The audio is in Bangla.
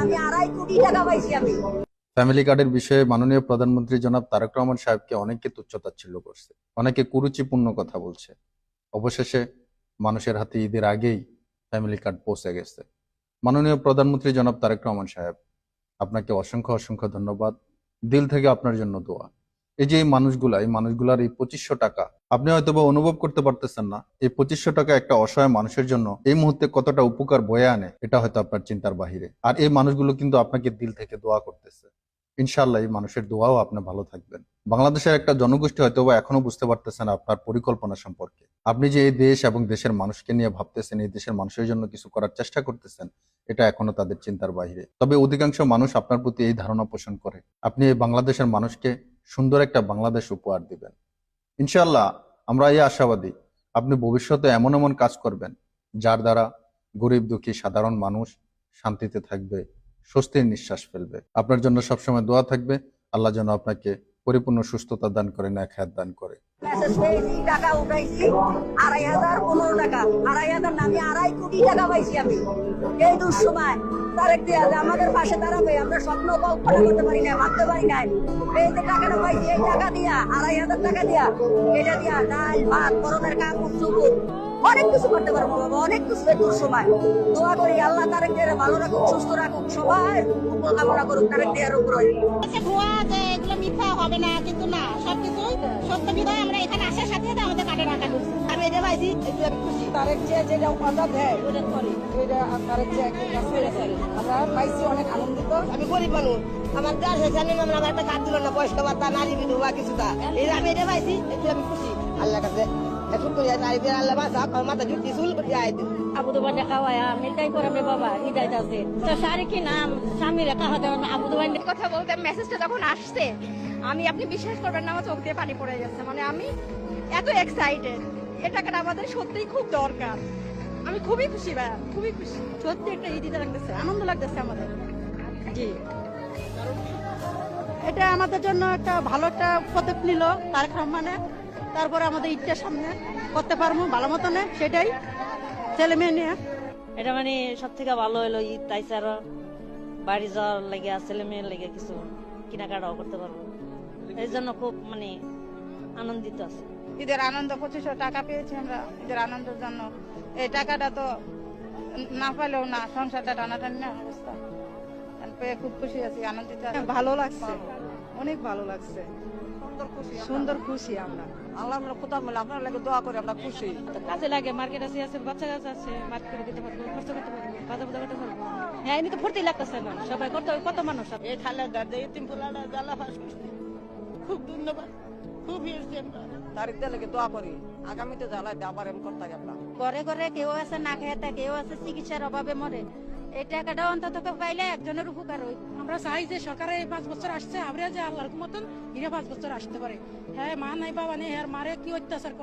আমি 2.5 কোটি টাকা পাইছি আমি। ফ্যামিলি কার্ডের বিষয়ে মাননীয় প্রধানমন্ত্রী জনাব তারেক রহমান সাহেবকে অনেকে তুচ্ছতাচ্ছিল্য করছে, অনেকে কুরুচিপূর্ণ কথা বলছে। অবশেষে মানুষের হাতে ঈদের আগেই ফ্যামিলি কার্ড পৌঁছে গেছে। মাননীয় প্রধানমন্ত্রী জনাব তারেক রহমান সাহেব, আপনাকে অসংখ্য অসংখ্য ধন্যবাদ। দিল থেকে আপনার জন্য দোয়া। এই যে এই মানুষগুলার এই 2500 টাকা আপনি হয়তোবা অনুভব করতে পারতেছেন না। এই 2500 টাকা একটা অসহায় মানুষের জন্য এই মুহূর্তে কতটা উপকার বয়ে আনে, এটা হয়তো আপনার চিন্তার বাহিরে। আর এই মানুষগুলো কিন্তু আপনাকে দিল থেকে দোয়া করতেছে। ইনশাআল্লাহ এই মানুষের দোয়াও আপনি ভালো থাকবেন। বাংলাদেশের একটা জনগোষ্ঠী হয়তোবা এখনো বুঝতে পারতেছেন আপনার পরিকল্পনা সম্পর্কে। আপনি যে এই দেশ এবং দেশের মানুষকে নিয়ে ভাবতেছেন, এই দেশের মানুষের জন্য কিছু করার চেষ্টা করতেছেন, এটা এখনো তাদের চিন্তার বাইরে। তবে অধিকাংশ মানুষ আপনার প্রতি এই ধারণা পোষণ করে আপনি এই বাংলাদেশের মানুষকে সুন্দর একটা বাংলাদেশ উপহার দিবেন। ইনশাআল্লাহ আমরা এই আশাবাদী, আপনি ভবিষ্যতে এমন এমন কাজ করবেন যার দ্বারা গরিব দুঃখী সাধারণ মানুষ শান্তিতে থাকবে, স্বস্তির নিঃশ্বাস ফেলবে। আপনার জন্য সবসময় দোয়া থাকবে। আল্লাহ যেন আপনাকে পরিপূর্ণ সুস্থতা দান করে, নেক হায়াত দান করে। মেসেজ পেয়েছি, টাকা উঠাইছি 2,500, 15 টাকা 2,500 না, আমি 2.5 কোটি টাকা পাইছি আমি। এই দুঃসময় তারেক জিয়া যে আমাদের পাশে দাঁড়াবে, আমরা স্বপ্ন কল্পনা করতে পারি না, ভাবতে পারি না। এই যে টাকাটা পাইছি, এই টাকা দিয়া 2,500 টাকা দিয়া, এটা দিয়া ডাল ভাত করণের কাপড় চুপুর অনেক কিছু করতে পারবো বাবা, অনেক কিছু। এই দুঃসময় দোয়া করি আল্লাহ তারেক জিয়ারে ভালো রাখুক, সুস্থ রাখুক, সবাই উপর কামনা করুক তারেক জিয়ার উপরে। ভুয়া যে এগুলো মিথ্যা হবে না, কিন্তু না, সবকিছুই সত্য বিধায় আমরা এখানে আসার সাথে সাথে আমাদের কার্ডে রাখা ঢুকছে। আমি এটা পাইছি, আমি খুশি। তারেক জিয়া যেটা কথা দেয় ওটা করে, এটা তারেক জিয়া আমরা পাইছি, অনেক আনন্দিত। আমি গরিব মানুষ, আমার দেশ এখানে আমার একটা কার্ড দিল না, বয়স্ক ভাতা, নারী বিধবা কিছুটা। এই আমি এটা পাইছি, এতে আমি খুশি আল্লাহ কাছে। এখন করি নারীদের আল্লাহ বাসা মাথা জুটি চুল করে আবু দুবাই খাওয়ায়া মিলটাই করে বাবা হৃদয় আছে তো সারি কি নাম স্বামী রেখা হতে আবু দুবাই কথা বলতে মেসেজটা যখন আসছে, আপনি বিশ্বাস করবেন না, আমার চোখ দিয়ে পানি পড়ে যাচ্ছে। মানে আমি এত এক্সাইটেড, এ টাকাটা আমাদের সত্যিই খুব দরকার। আমি খুবই খুশি ভাইয়া, খুবই খুশি। সত্যি একটা ঈদিতে লাগতেছে, আনন্দ লাগতেছে আমাদের। জি, এটা আমাদের জন্য একটা ভালো একটা পদক্ষেপ নিল তারেক রহমানের। তারপরে আমাদের ঈদটা সামনে করতে পারবো ভালো মতনে, সেটাই ছেলে মেয়ে নিয়ে। এটা মানে সব থেকে ভালো হলো ঈদ, তাই স্যার বাড়ি যাওয়ার লেগে ছেলে মেয়ের লেগে কিছু কেনাকাটাও করতে পারবো। এই জন্য খুব মানে আনন্দিত আছে। ঈদের আনন্দ 2500 টাকা পেয়েছি আমরা ঈদের আনন্দের জন্য। এই টাকাটা তো না পাইলেও না, সংসারটা টানাটানি না অবস্থা পেয়ে খুব খুশি আছি, আনন্দিত। ভালো লাগছে, অনেক ভালো লাগছে, সুন্দর খুশি আমরা। আল্লাহ আমরা কোথাও মিলে আপনার লাগে দোয়া করে আমরা খুশি। কাজে লাগে, মার্কেট আছে, বাচ্চা কাছে আছে, মার্কেট করে দিতে পারবো, খরচ করতে পারবো, বাজার বাজার করতে পারবো। হ্যাঁ, এমনি তো ফুর্তি লাগতেছে না, সবাই কত মানুষ। এই খালেদা তিন ফুলাটা জ্বালা ফাঁস করছি, খুব ধন্যবাদ, খুব হিরছি আমরা। তারিখ দিয়ে লাগে দোয়া করি, আগামীতে জ্বালায় আবার এম করতে আমরা। ঘরে ঘরে কেউ আছে না খেতে, কেউ আছে চিকিৎসার অভাবে মরে। এই টাকাটা অন্তত পাইলে একজনের উপকার হই। আমরা চাই যে সরকারে 5 বছর আসছে, আমরা যে আল্লাহর মতন 5 বছর আসতে পারে। হ্যাঁ, মা নাই বাবা নেই, আর মারে কি অত্যাচার